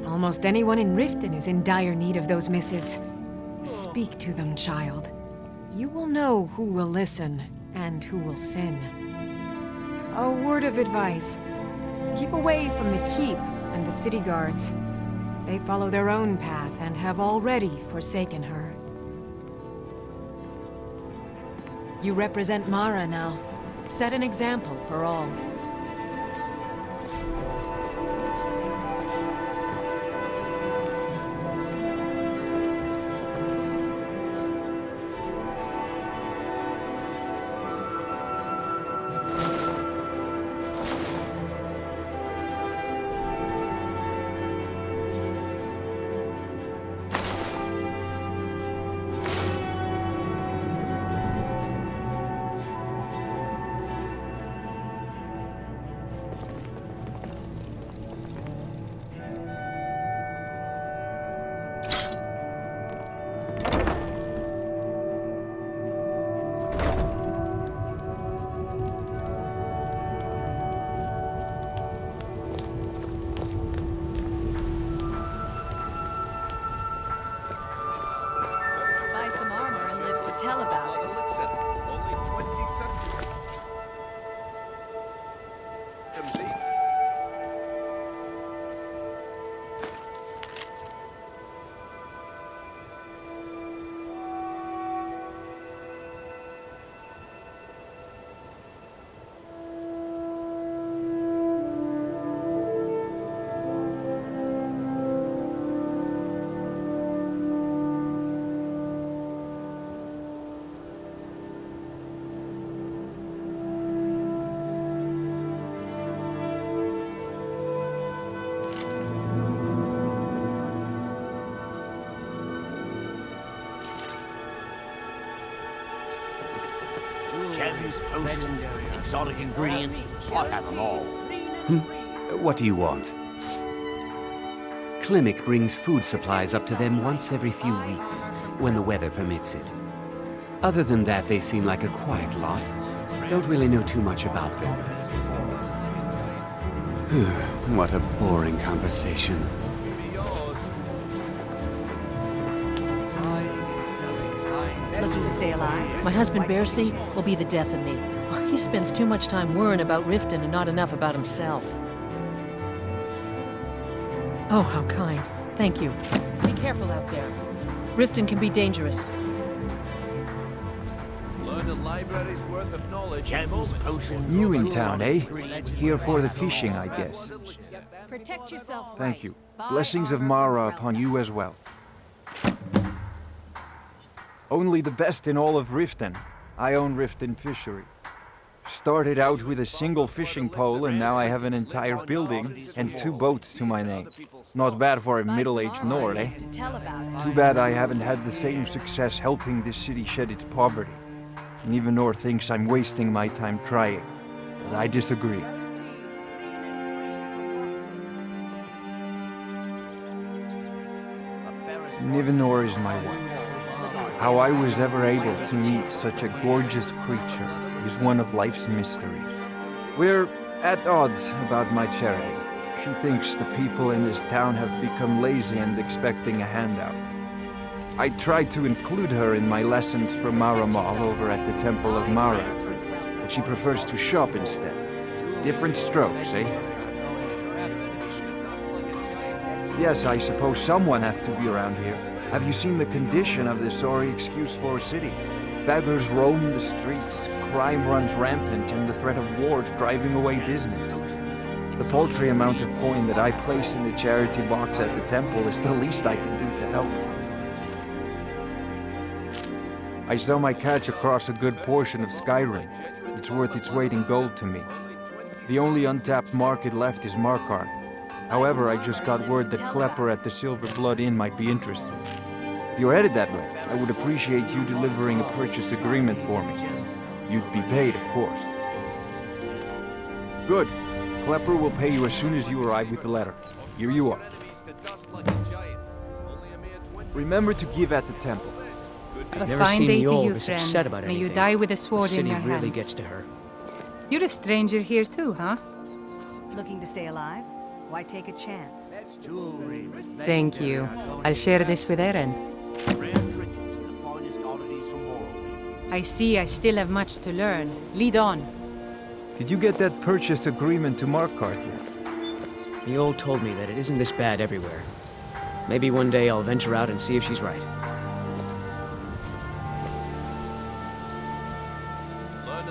Almost anyone in Riften is in dire need of those missives. Speak to them, child. You will know who will listen and who will sin. A word of advice. Keep away from the keep and the city guards. They follow their own path and have already forsaken her. You represent Mara now. Set an example for all. Tell about it. Only 20 cents. Gems, potions, exotic ingredients, I have them all. What do you want? Clinic brings food supplies up to them once every few weeks, when the weather permits it. Other than that, they seem like a quiet lot. Don't really know too much about them. What a boring conversation. Looking to stay alive? My husband, Bercy, will be the death of me. He spends too much time worrying about Riften and not enough about himself. Oh, how kind. Thank you. Be careful out there. Riften can be dangerous. Learn a library's worth of knowledge. Gems, potions, New in town, eh? ingredients. Here for the fishing, I guess. Protect yourself. Thank you. Blessings of Mara upon you as well. Only the best in all of Riften. I own Riften Fishery. Started out with a single fishing pole, and now I have an entire building and 2 boats to my name. Not bad for a middle-aged Nord, eh? Too bad I haven't had the same success helping this city shed its poverty. And even Nord thinks I'm wasting my time trying. But I disagree. Nivenor is my wife. How I was ever able to meet such a gorgeous creature is one of life's mysteries. We're at odds about my charity. She thinks the people in this town have become lazy and expecting a handout. I tried to include her in my lessons for Mara Mall over at the Temple of Mara, but she prefers to shop instead. Different strokes, eh? Yes, I suppose someone has to be around here. Have you seen the condition of this sorry excuse for a city? Beggars roam the streets, crime runs rampant, and the threat of wars driving away business. The paltry amount of coin that I place in the charity box at the temple is the least I can do to help. I sell my catch across a good portion of Skyrim. It's worth its weight in gold to me. The only untapped market left is Markarth. However, I just got word that Klepper at the Silver Blood Inn might be interested. If you're headed that way, I would appreciate you delivering a purchase agreement for me. You'd be paid, of course. Good. Klepper will pay you as soon as you arrive with the letter. Here you are. Remember to give at the temple. I've never seen Mjolnir this upset about anything. May you die with a sword in your hands. The city really gets to her. You're a stranger here too, huh? Looking to stay alive? Why take a chance? Thank you. I'll share this with Eren. Rare trinkets and the finest oddities from Morrowind. I see I still have much to learn. Lead on. Did you get that purchase agreement to Markarth yet? The old told me that it isn't this bad everywhere. Maybe one day I'll venture out and see if she's right.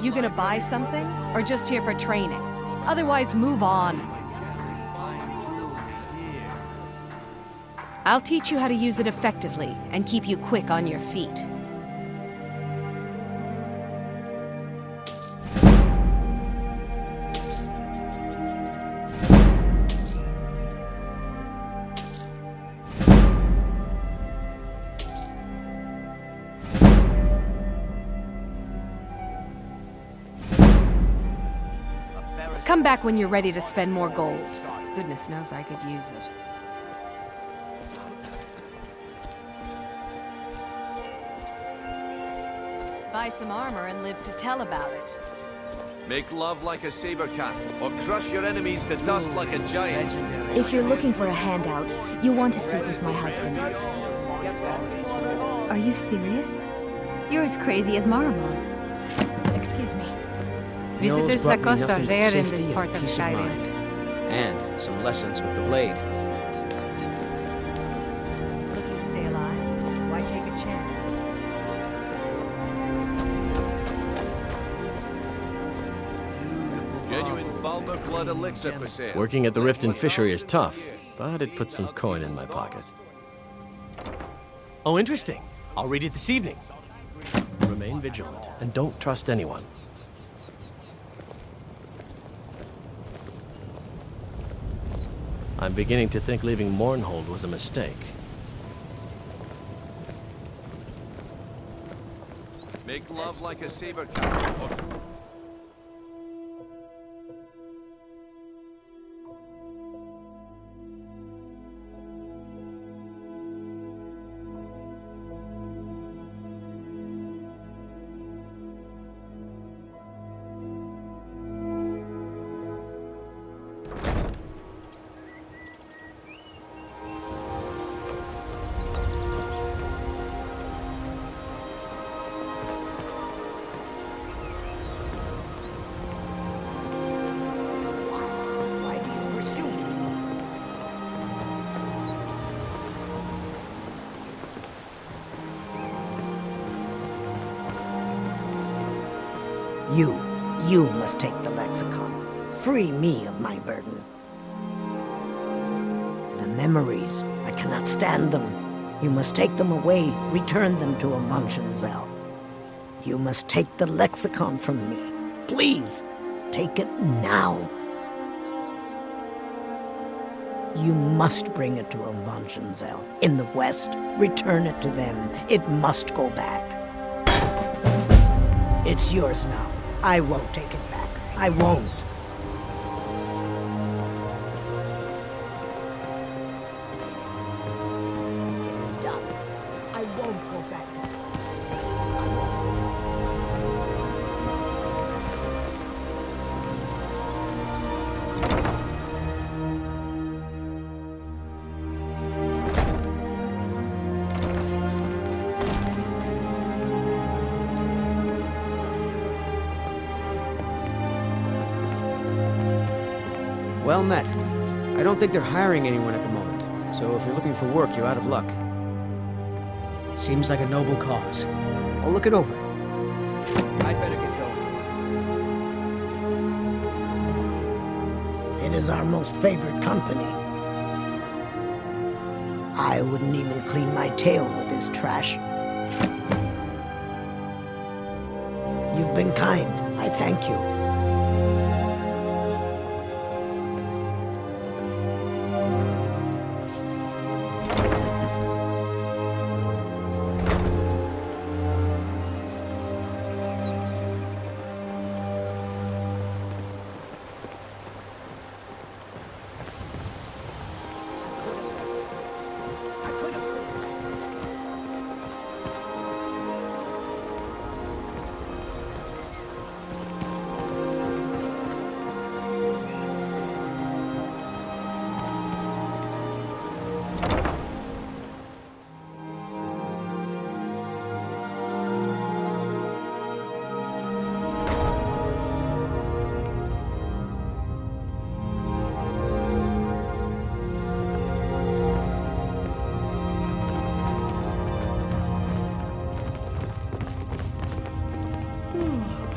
You gonna buy something? Or just here for training? Otherwise, move on. I'll teach you how to use it effectively and keep you quick on your feet. Come back when you're ready to spend more gold. Goodness knows I could use it. Buy some armor and live to tell about it. Make love like a saber cat, or crush your enemies to dust like a giant. If you're looking for a handout, you'll want to speak with my husband. Are you serious? You're as crazy as Maramon. Excuse me. Visitors like us are rare in this part of Skyrim. And some lessons with the blade. Looking to stay alive? Why take a chance? Genuine Valmer blood elixir for sale. Working at the Riften fishery is tough, but it puts some coin in my pocket. Oh, interesting. I'll read it this evening. Remain vigilant, and don't trust anyone. I'm beginning to think leaving Mournhold was a mistake. Make love like a saber cat. You must take the lexicon. Free me of my burden. The memories, I cannot stand them. You must take them away, return them to Amunshenzell. You must take the lexicon from me. Please, take it now. You must bring it to Amunshenzell. In the west, return it to them. It must go back. It's yours now. I won't take it back. I won't. It is done. I won't go back to it. Well met. I don't think they're hiring anyone at the moment, so if you're looking for work, you're out of luck. Seems like a noble cause. I'll look it over. I'd better get going. It is our most favored company. I wouldn't even clean my tail with this trash. You've been kind. I thank you.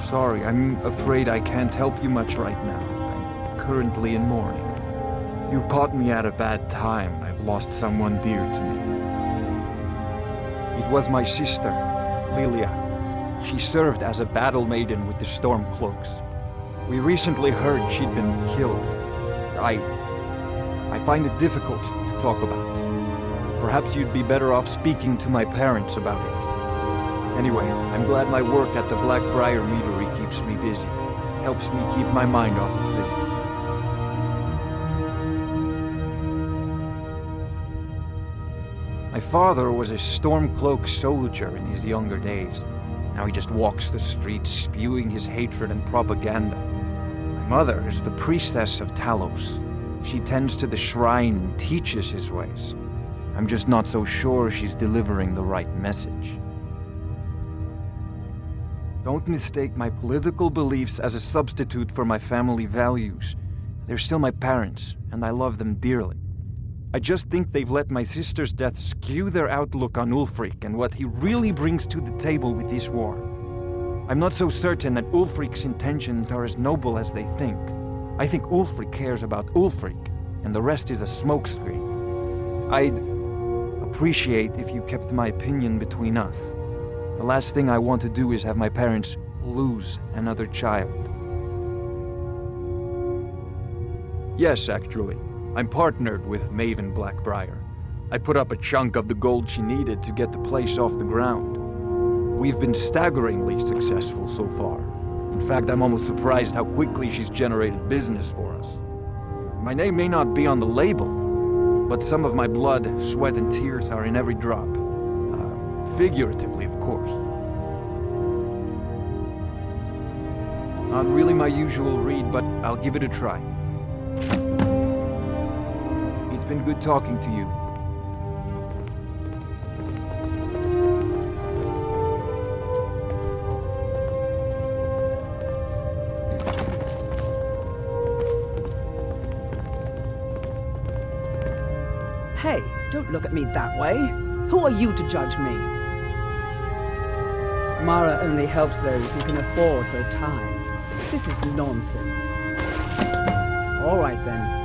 sorry. I'm afraid I can't help you much right now. I'm currently in mourning. You've caught me at a bad time. I've lost someone dear to me. It was my sister, Lilia. She served as a battle maiden with the Stormcloaks. We recently heard she'd been killed. I find it difficult to talk about. Perhaps you'd be better off speaking to my parents about it. Anyway, I'm glad my work at the Blackbriar Meadery keeps me busy. Helps me keep my mind off of things. My father was a Stormcloak soldier in his younger days. Now he just walks the streets spewing his hatred and propaganda. My mother is the priestess of Talos. She tends to the shrine and teaches his ways. I'm just not so sure she's delivering the right message. Don't mistake my political beliefs as a substitute for my family values. They're still my parents, and I love them dearly. I just think they've let my sister's death skew their outlook on Ulfric and what he really brings to the table with this war. I'm not so certain that Ulfric's intentions are as noble as they think. I think Ulfric cares about Ulfric, and the rest is a smokescreen. I'd appreciate if you kept my opinion between us. The last thing I want to do is have my parents lose another child. Yes, actually. I'm partnered with Maven Blackbriar. I put up a chunk of the gold she needed to get the place off the ground. We've been staggeringly successful so far. In fact, I'm almost surprised how quickly she's generated business for us. My name may not be on the label, but some of my blood, sweat, and tears are in every drop. Figuratively, of course. Not really my usual read, but I'll give it a try. It's been good talking to you. Hey, don't look at me that way. Who are you to judge me? Mara only helps those who can afford her tithes. This is nonsense. All right then.